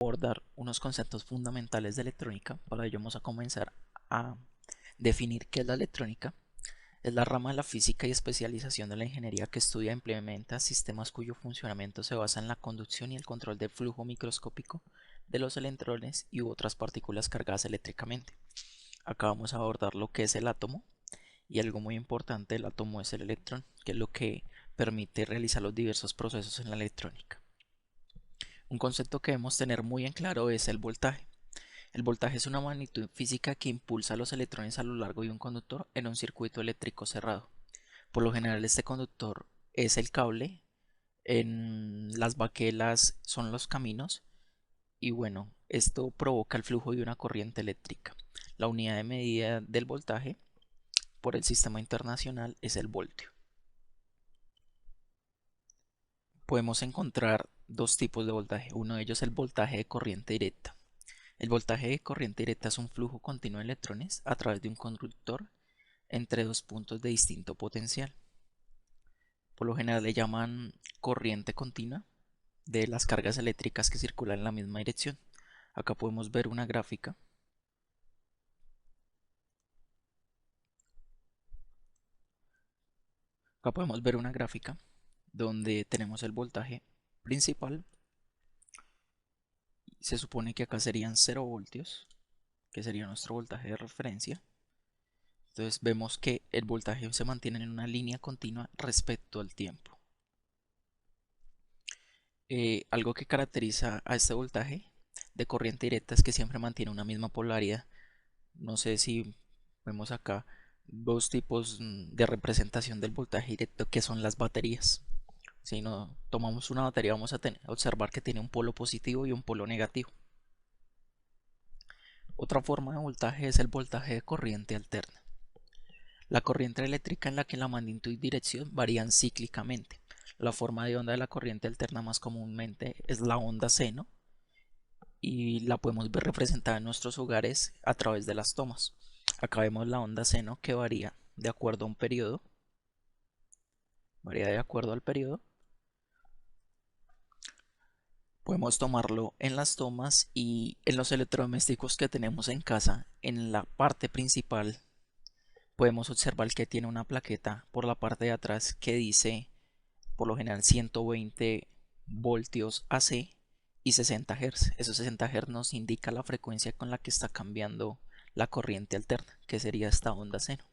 abordar unos conceptos fundamentales de electrónica. Para ello vamos a comenzar a definir qué es la electrónica. Es la rama de la física y especialización de la ingeniería que estudia e implementa sistemas cuyo funcionamiento se basa en la conducción y el control del flujo microscópico de los electrones y u otras partículas cargadas eléctricamente. Acá vamos a abordar lo que es el átomo, y algo muy importante del átomo es el electrón, que es lo que permite realizar los diversos procesos en la electrónica. Un concepto que debemos tener muy en claro es el voltaje. El voltaje es una magnitud física que impulsa los electrones a lo largo de un conductor en un circuito eléctrico cerrado. Por lo general este conductor es el cable, en las baquelas son los caminos y bueno, esto provoca el flujo de una corriente eléctrica. La unidad de medida del voltaje por el sistema internacional es el voltio. Podemos encontrar dos tipos de voltaje. Uno de ellos es el voltaje de corriente directa. El voltaje de corriente directa es un flujo continuo de electrones a través de un conductor entre dos puntos de distinto potencial. Por lo general le llaman corriente continua de las cargas eléctricas que circulan en la misma dirección. Acá podemos ver una gráfica. Acá podemos ver una gráfica donde tenemos el voltaje principal. Se supone que acá serían 0 voltios, que sería nuestro voltaje de referencia. Entonces vemos que el voltaje se mantiene en una línea continua respecto al tiempo. Algo que caracteriza a este voltaje de corriente directa es que siempre mantiene una misma polaridad. No sé si vemos acá dos tipos de representación del voltaje directo, que son las baterías. Si no tomamos una batería vamos a observar que tiene un polo positivo y un polo negativo. Otra forma de voltaje es el voltaje de corriente alterna. La corriente eléctrica en la que la magnitud y dirección varían cíclicamente. La forma de onda de la corriente alterna más comúnmente es la onda seno y la podemos ver representada en nuestros hogares a través de las tomas. Acá vemos la onda seno que varía de acuerdo a un periodo, varía de acuerdo al periodo. Podemos tomarlo en las tomas y en los electrodomésticos que tenemos en casa. En la parte principal podemos observar que tiene una plaqueta por la parte de atrás que dice por lo general 120 voltios AC y 60 Hz. Esos 60 Hz nos indica la frecuencia con la que está cambiando la corriente alterna, que sería esta onda seno.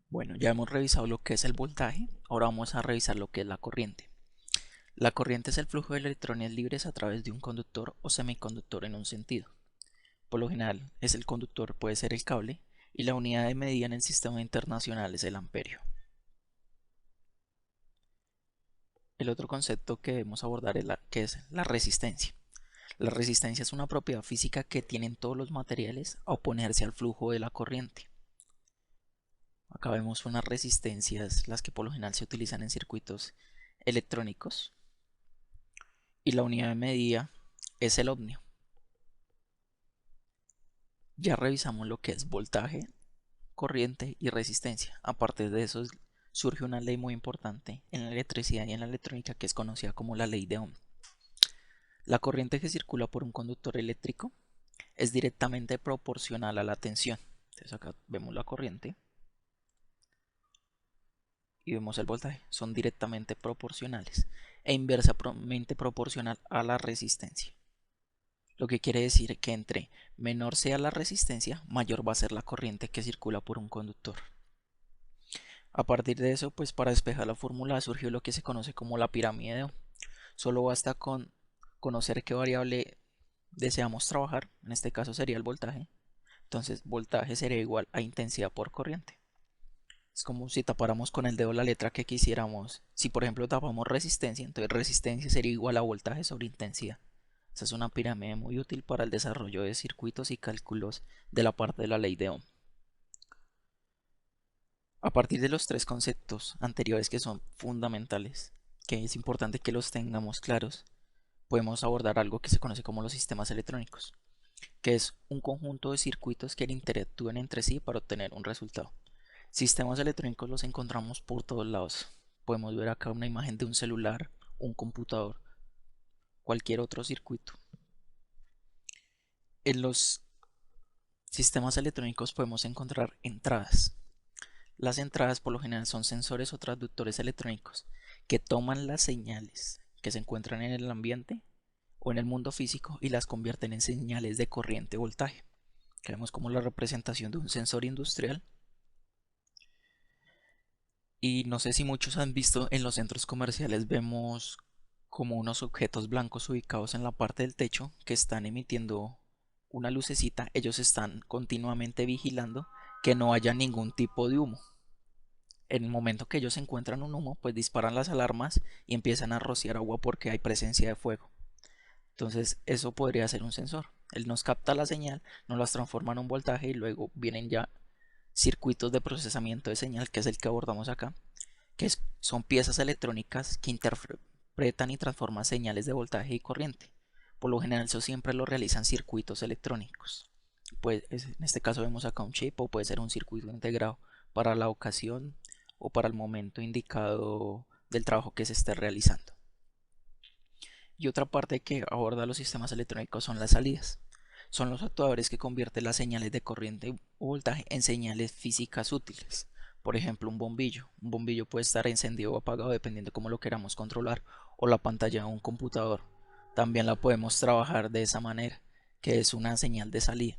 Bueno, ya hemos revisado lo que es el voltaje, ahora vamos a revisar lo que es la corriente. La corriente es el flujo de electrones libres a través de un conductor o semiconductor en un sentido. Por lo general, es el conductor, puede ser el cable, y la unidad de medida en el sistema internacional es el amperio. El otro concepto que debemos abordar es la resistencia. La resistencia es una propiedad física que tienen todos los materiales a oponerse al flujo de la corriente. Acá vemos unas resistencias, las que por lo general se utilizan en circuitos electrónicos, y la unidad de medida es el ohmio. Ya revisamos lo que es voltaje, corriente y resistencia. Aparte de eso surge una ley muy importante en la electricidad y en la electrónica que es conocida como la ley de Ohm. La corriente que circula por un conductor eléctrico es directamente proporcional a la tensión. Entonces acá vemos la corriente y vemos el voltaje. Son directamente proporcionales e inversamente proporcional a la resistencia. Lo que quiere decir que entre menor sea la resistencia, mayor va a ser la corriente que circula por un conductor. A partir de eso, pues para despejar la fórmula surgió lo que se conoce como la pirámide de Ohm. Solo basta con conocer qué variable deseamos trabajar, en este caso sería el voltaje. Entonces voltaje sería igual a intensidad por corriente. Es como si tapáramos con el dedo la letra que quisiéramos. Si por ejemplo tapamos resistencia, entonces resistencia sería igual a voltaje sobre intensidad. Esa es una pirámide muy útil para el desarrollo de circuitos y cálculos de la parte de la ley de Ohm. A partir de los tres conceptos anteriores que son fundamentales, que es importante que los tengamos claros, podemos abordar algo que se conoce como los sistemas electrónicos, que es un conjunto de circuitos que interactúan entre sí para obtener un resultado. Sistemas electrónicos los encontramos por todos lados. Podemos ver acá una imagen de un celular, un computador, cualquier otro circuito. En los sistemas electrónicos podemos encontrar entradas. Las entradas por lo general son sensores o transductores electrónicos que toman las señales que se encuentran en el ambiente o en el mundo físico y las convierten en señales de corriente o voltaje. Que vemos como la representación de un sensor industrial. Y no sé si muchos han visto en los centros comerciales, vemos como unos objetos blancos ubicados en la parte del techo que están emitiendo una lucecita. Ellos están continuamente vigilando que no haya ningún tipo de humo. En el momento que ellos encuentran un humo, pues disparan las alarmas y empiezan a rociar agua porque hay presencia de fuego. Entonces eso podría ser un sensor. Él nos capta la señal, nos las transforma en un voltaje y luego vienen ya circuitos de procesamiento de señal, que es el que abordamos acá, son piezas electrónicas que interpretan y transforman señales de voltaje y corriente. Por lo general eso siempre lo realizan circuitos electrónicos. Pues en este caso vemos acá un chip o puede ser un circuito integrado para la ocasión o para el momento indicado del trabajo que se esté realizando. Y otra parte que aborda los sistemas electrónicos son las salidas. Son los actuadores que convierten las señales de corriente o voltaje en señales físicas útiles. Por ejemplo, un bombillo. Un bombillo puede estar encendido o apagado dependiendo de cómo lo queramos controlar. O la pantalla de un computador. También la podemos trabajar de esa manera, que es una señal de salida.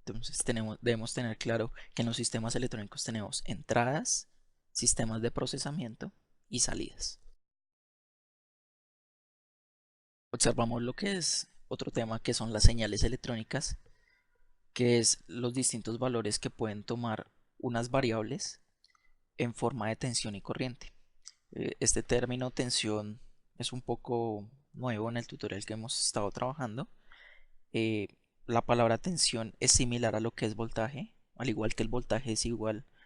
Entonces debemos tener claro que en los sistemas electrónicos tenemos entradas, sistemas de procesamiento y salidas. Observamos lo que es otro tema, que son las señales electrónicas, que es los distintos valores que pueden tomar unas variables en forma de tensión y corriente. Este término tensión es un poco nuevo en el tutorial que hemos estado trabajando. Eh, la palabra tensión es similar a lo que es voltaje, al igual que el voltaje es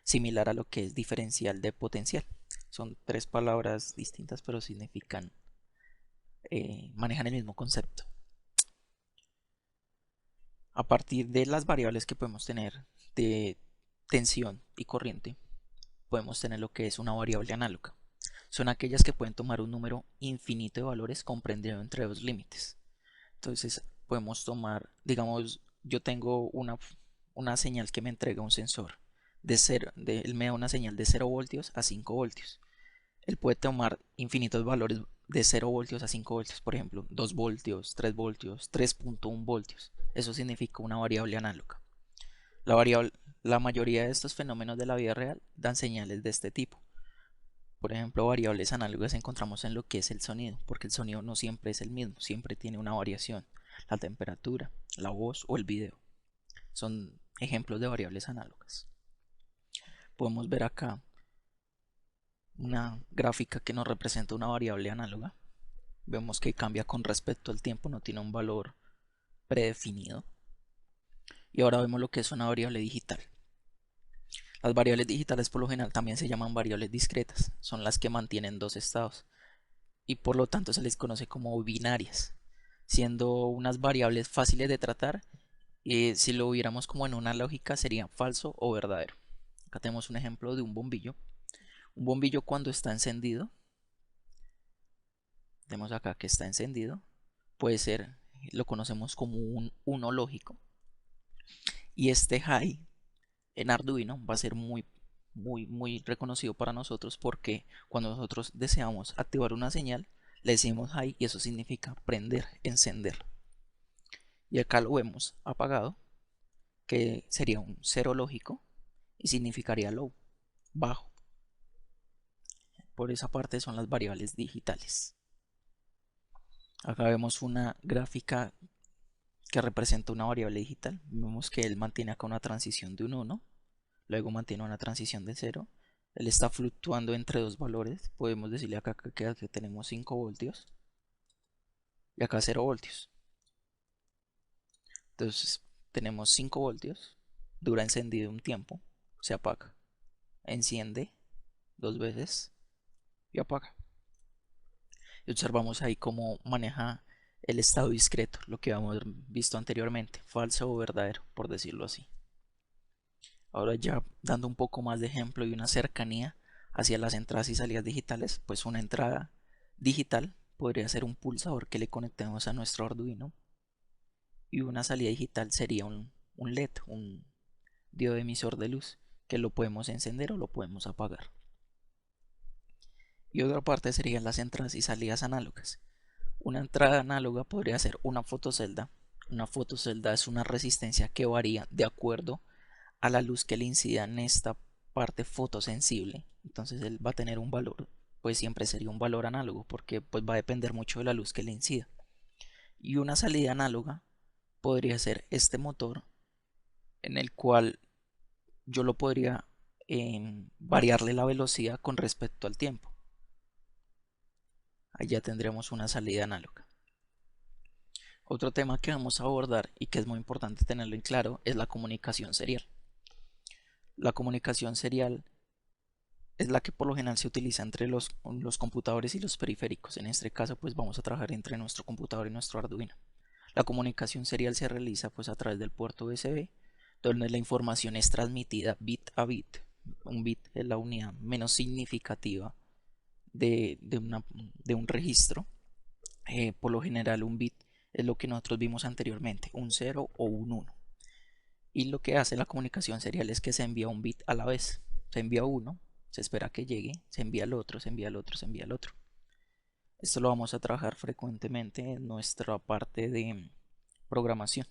similar a lo que es diferencial de potencial. Son tres palabras distintas pero significan, manejan el mismo concepto. A partir de las variables que podemos tener de tensión y corriente, podemos tener lo que es una variable análoga. Son aquellas que pueden tomar un número infinito de valores comprendido entre dos límites. Entonces podemos tomar, digamos, yo tengo una señal que me entrega un sensor él me da una señal de 0 voltios a 5 voltios. Él puede tomar infinitos valores de 0 voltios a 5 voltios, por ejemplo, 2 voltios, 3 voltios, 3.1 voltios. Eso significa una variable análoga. La mayoría de estos fenómenos de la vida real dan señales de este tipo. Por ejemplo, variables análogas encontramos en lo que es el sonido, porque el sonido no siempre es el mismo, siempre tiene una variación. La temperatura, la voz o el video son ejemplos de variables análogas. Podemos ver acá una gráfica que nos representa una variable análoga. Vemos que cambia con respecto al tiempo, no tiene un valor predefinido. Y ahora vemos lo que es una variable digital. Las variables digitales por lo general también se llaman variables discretas, son las que mantienen dos estados y por lo tanto se les conoce como binarias, siendo unas variables fáciles de tratar. Si lo viéramos como en una lógica sería falso o verdadero. Acá tenemos un ejemplo de un bombillo. Un bombillo cuando está encendido, vemos acá que está encendido, puede ser, lo conocemos como un 1 lógico, y este high en Arduino va a ser muy reconocido para nosotros porque cuando nosotros deseamos activar una señal le decimos high y eso significa prender, encender. Y acá lo vemos apagado, que sería un 0 lógico y significaría low, bajo. Por esa parte son las variables digitales. Acá vemos una gráfica que representa una variable digital. Vemos que él mantiene acá una transición de un 1, luego mantiene una transición de 0. Él está fluctuando entre dos valores. Podemos decirle acá que tenemos 5 voltios y acá 0 voltios. Entonces tenemos 5 voltios, dura encendido un tiempo, se apaga, enciende dos veces y apaga. Y observamos ahí cómo maneja el estado discreto, lo que habíamos visto anteriormente, falso o verdadero, por decirlo así. Ahora ya dando un poco más de ejemplo y una cercanía hacia las entradas y salidas digitales, pues una entrada digital podría ser un pulsador que le conectemos a nuestro Arduino, y una salida digital sería un LED, un diodo emisor de luz, que lo podemos encender o lo podemos apagar. Y otra parte serían las entradas y salidas análogas. Una entrada análoga podría ser una fotocelda. Una fotocelda es una resistencia que varía de acuerdo a la luz que le incida en esta parte fotosensible. Entonces él va a tener un valor, pues siempre sería un valor análogo, porque pues va a depender mucho de la luz que le incida. Y una salida análoga podría ser este motor, en el cual yo lo podría variarle la velocidad con respecto al tiempo. Allá tendremos una salida análoga. Otro tema que vamos a abordar y que es muy importante tenerlo en claro es la comunicación serial. La comunicación serial es la que por lo general se utiliza entre los computadores y los periféricos. En este caso pues vamos a trabajar entre nuestro computador y nuestro Arduino. La comunicación serial se realiza pues a través del puerto USB, donde la información es transmitida bit a bit. Un bit es la unidad menos significativa de un registro. Por lo general un bit es lo que nosotros vimos anteriormente, un 0 o un 1. Y lo que hace la comunicación serial es que se envía un bit a la vez. Se envía uno, se espera que llegue, se envía el otro, se envía el otro, se envía el otro. Esto lo vamos a trabajar frecuentemente en nuestra parte de programación.